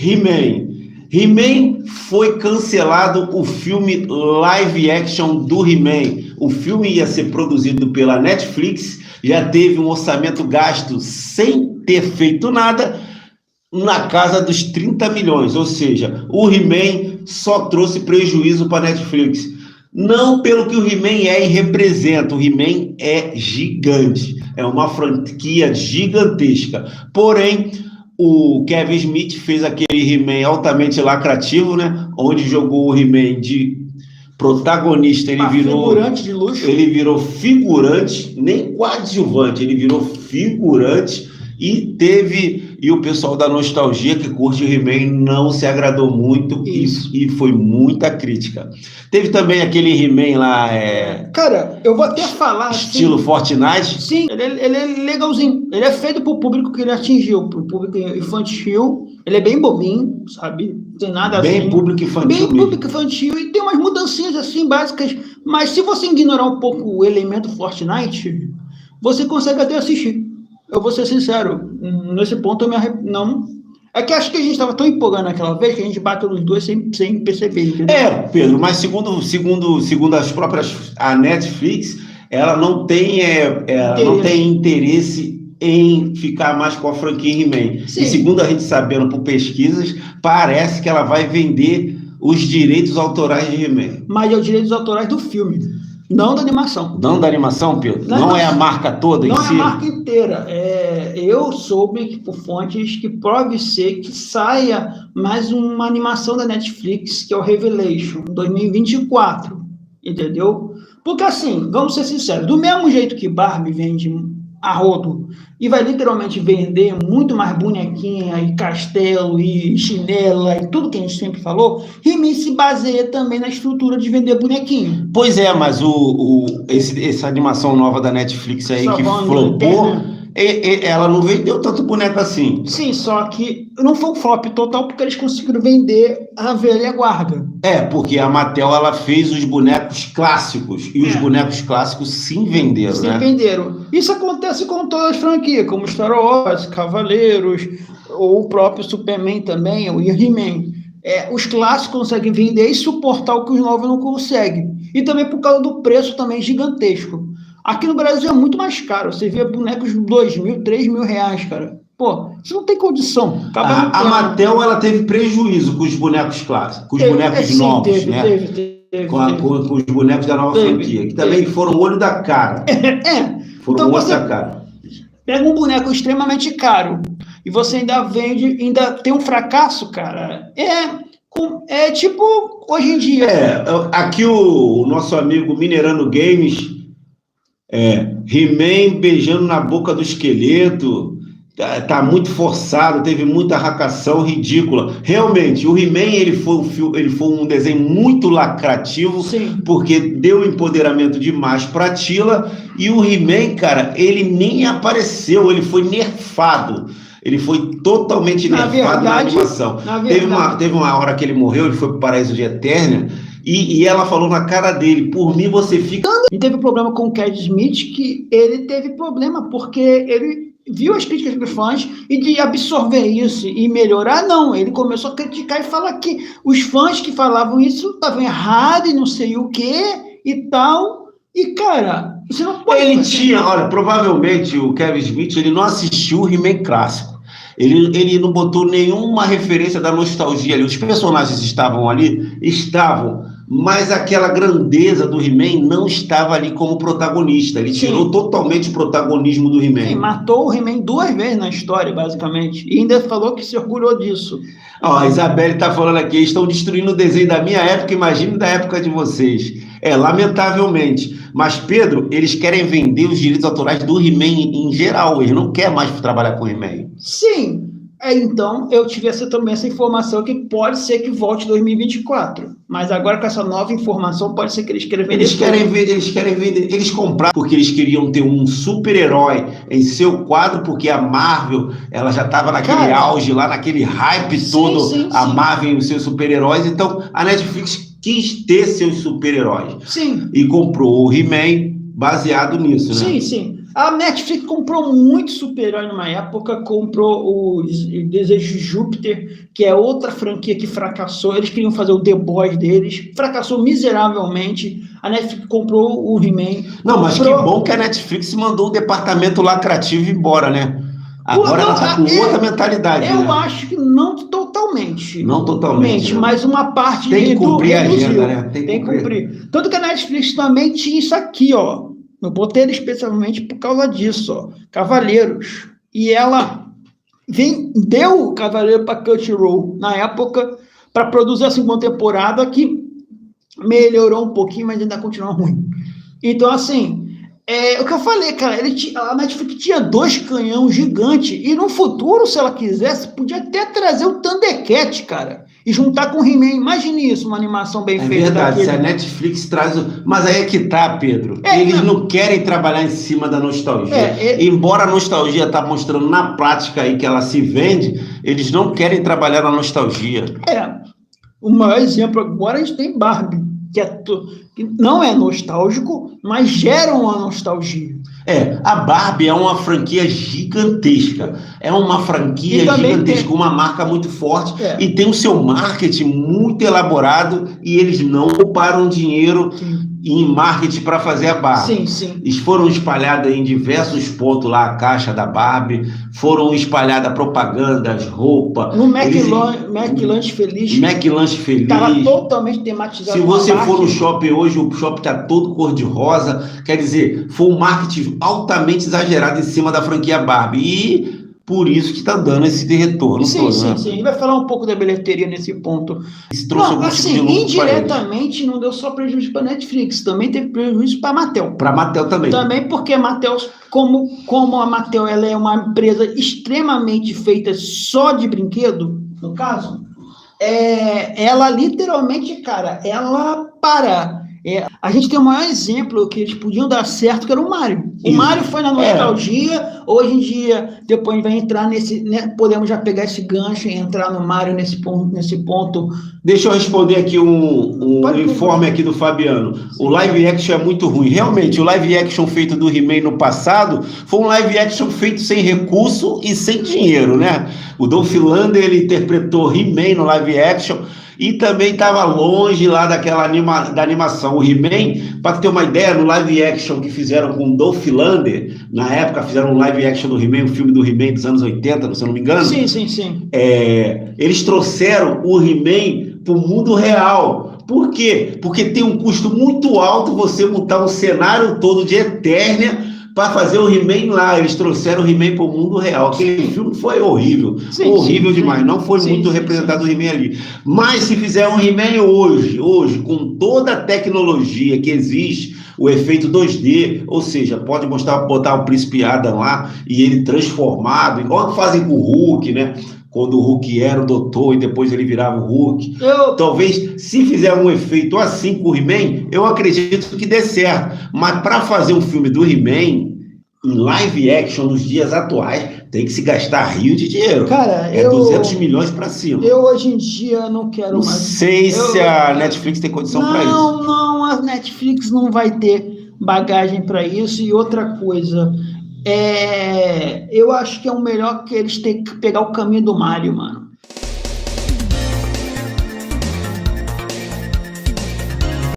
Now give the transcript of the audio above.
He-Man. He-Man foi cancelado o filme live action do He-Man. O filme ia ser produzido pela Netflix, já teve um orçamento gasto sem ter feito nada na casa dos 30 milhões. Ou seja, o He-Man só trouxe prejuízo para a Netflix. Não pelo que o He-Man é e representa. O He-Man é gigante. É uma franquia gigantesca. Porém, o Kevin Smith fez aquele He-Man altamente lacrativo, né? Onde jogou o He-Man de protagonista, ele virou figurante de luxo. Ele virou figurante, nem coadjuvante, ele virou figurante e o pessoal da nostalgia que curte o He-Man não se agradou muito e foi muita crítica. Teve também aquele He-Man lá, cara, eu vou até falar estilo assim, Fortnite. Sim, ele é legalzinho. Ele é feito pro público que ele atingiu, pro público infantil. Ele é bem bobinho, sabe? Não tem nada bem assim. Público infantil. Bem mesmo. Público infantil e tem umas mudancinhas assim básicas. Mas se você ignorar um pouco o elemento Fortnite, você consegue até assistir. Eu vou ser sincero, nesse ponto eu não. É que acho que a gente estava tão empolgado naquela vez que a gente bateu nos dois sem perceber, entendeu? Pedro, mas segundo as próprias, a Netflix, ela não tem interesse em ficar mais com a franquia He-Man. E segundo a gente sabendo por pesquisas, parece que ela vai vender os direitos autorais de He-Man. Mas é os direitos autorais do filme, não da animação. Não da animação, Pedro? Não é a marca toda em si? Não é a marca inteira. Eu soube que por fontes que pode ser que saia mais uma animação da Netflix, que é o Revelation, 2024, entendeu? Porque assim, vamos ser sinceros, do mesmo jeito que Barbie vende a rodo e vai literalmente vender muito mais bonequinha e castelo e chinela e tudo que a gente sempre falou, He-Man se baseia também na estrutura de vender bonequinho. Pois é, mas essa animação nova da Netflix aí que flopou, ela não vendeu tanto boneco assim. Sim, só que não foi um flop total porque eles conseguiram vender a velha guarda. Porque a Mattel ela fez os bonecos clássicos e os bonecos clássicos sim venderam, né? Sim, venderam. Isso acontece com todas as franquias, como Star Wars, Cavaleiros, ou o próprio Superman também, o He-Man. Os clássicos conseguem vender e suportar o que os novos não conseguem. E também por causa do preço também gigantesco. Aqui no Brasil é muito mais caro. Você vê bonecos de R$2.000, R$3.000, cara. Pô, isso não tem condição. A Mattel, ela teve prejuízo com os bonecos clássicos, com os bonecos novos, né? Teve. Com os bonecos da nova franquia, que também foram o olho da cara. Foram então o olho da cara. Pega um boneco extremamente caro e você ainda vende, ainda tem um fracasso, cara. É tipo hoje em dia. Aqui o nosso amigo Minerando Games, He-Man beijando na boca do esqueleto, tá muito forçado, teve muita racação ridícula. Realmente, o He-Man ele foi um desenho muito lacrativo. Sim. Porque deu empoderamento demais pra Tila, e o He-Man, cara, ele nem apareceu, ele foi nerfado. Ele foi totalmente nerfado na animação. Teve uma hora que ele morreu, ele foi pro Paraíso de Eternia, e ela falou na cara dele, por mim você fica... E teve problema com o Kevin Smith, que ele teve problema, porque ele viu as críticas dos fãs e de absorver isso e melhorar, não. Ele começou a criticar e falar que os fãs que falavam isso estavam errados e não sei o que e tal. E, cara, você não pode... Olha, provavelmente o Kevin Smith, ele não assistiu o He-Man clássico. Ele não botou nenhuma referência da nostalgia ali. Os personagens estavam ali? Estavam. Mas aquela grandeza do He-Man não estava ali como protagonista. Ele tirou totalmente o protagonismo do He-Man. Sim, matou o He-Man 2 vezes na história, basicamente. E ainda falou que se orgulhou disso. A Isabelle está falando aqui, estão destruindo o desenho da minha época, imagine da época de vocês. Lamentavelmente. Mas, Pedro, eles querem vender os direitos autorais do He-Man em geral. Eles não querem mais trabalhar com o He-Man. Sim. Então, eu tive também essa informação que pode ser que volte em 2024. Mas agora com essa nova informação, pode ser que eles queiram vender. Eles querem vender. Eles compraram porque eles queriam ter um super-herói em seu quadro, porque a Marvel, ela já estava naquele auge lá, naquele hype todo, a Marvel e os seus super-heróis. Então, a Netflix quis ter seus super-heróis. Sim. E comprou o He-Man baseado nisso, né? Sim. A Netflix comprou muito super-herói numa época, comprou o Desejo de Júpiter, que é outra franquia que fracassou. Eles queriam fazer o The Boys deles, fracassou miseravelmente. A Netflix comprou o He-Man. Não, mas que bom que a Netflix mandou o departamento lacrativo embora, né? Agora ela está com outra mentalidade. Eu né? acho que não totalmente. Não totalmente. Né? Mas uma parte tem que cumprir a agenda, né? Tem que cumprir. Tanto que a Netflix também tinha isso aqui, ó. Eu botei ele especialmente por causa disso, ó. Cavaleiros. E ela deu o Cavaleiro para Crunchyroll na época para produzir a segunda temporada, que melhorou um pouquinho, mas ainda continua ruim. Então, assim, o que eu falei, cara, a Netflix tinha 2 canhão gigantes, e no futuro, se ela quisesse, podia até trazer o Thundercat, cara, e juntar com o He-Man. Imagine isso, uma animação bem feita. É verdade, se a Netflix traz... Mas aí é que tá, Pedro. Eles não querem trabalhar em cima da nostalgia. Embora a nostalgia tá mostrando na prática aí que ela se vende, eles não querem trabalhar na nostalgia. O maior exemplo agora a gente tem Barbie, que não é nostálgico, mas gera uma nostalgia. A Barbie é uma franquia gigantesca. É uma franquia gigantesca, uma marca muito forte e tem o seu marketing muito elaborado, e eles não pouparam dinheiro em marketing para fazer a Barbie. Sim. Eles foram espalhados em diversos pontos lá, a caixa da Barbie, foram espalhadas propagandas, roupa. No McLanche Feliz. McLanche Feliz. Estava totalmente tematizado. Se você for no shopping hoje, o shopping está todo cor-de-rosa. Quer dizer, foi um marketing altamente exagerado em cima da franquia Barbie. E por isso que está dando esse retorno. Sim. A gente vai falar um pouco da bilheteria nesse ponto. Isso trouxe algum tipo de lucro indiretamente não deu só prejuízo para a Netflix, também teve prejuízo para a Mattel. Para a Mattel também. Também porque a Mattel, como a Mattel ela é uma empresa extremamente feita só de brinquedo, no caso, ela literalmente, cara, ela para... a gente tem o maior exemplo que eles podiam dar certo, que era o Mario. O Mario foi na nostalgia. Hoje em dia, depois a gente vai entrar nesse... Né, podemos já pegar esse gancho e entrar no Mario nesse ponto. Deixa eu responder aqui um informe aqui do Fabiano. O live action é muito ruim. Realmente, o live action feito do He-Man no passado foi um live action feito sem recurso e sem dinheiro, né? O Dolph Lundgren, ele interpretou He-Man no live action, e também estava longe lá da animação. O He-Man, para ter uma ideia, no live action que fizeram com o Dolph Lundgren, na época fizeram um live action do He-Man, um filme do He-Man dos anos 80, se eu não me engano. Sim. Eles trouxeram o He-Man para o mundo real. Por quê? Porque tem um custo muito alto você montar um cenário todo de Eternia para fazer o He-Man lá. Eles trouxeram o He-Man para o mundo real. Aquele filme foi horrível. Horrível demais. Não foi muito representado o He-Man ali. Mas se fizer um He-Man hoje, com toda a tecnologia que existe, o efeito 2D, ou seja, pode botar o Príncipe Adam lá e ele transformado, igual fazem com o Hulk, né? Quando o Hulk era o doutor e depois ele virava o Hulk. Talvez, se fizer um efeito assim com o He-Man, eu acredito que dê certo. Mas para fazer um filme do He-Man em live action nos dias atuais, tem que se gastar rio de dinheiro. Cara, 200 milhões para cima. Eu hoje em dia não quero mais. Não sei se a Netflix tem condição para isso. Não, a Netflix não vai ter bagagem para isso. E outra coisa... eu acho que é o melhor que eles têm que pegar o caminho do Mario, mano.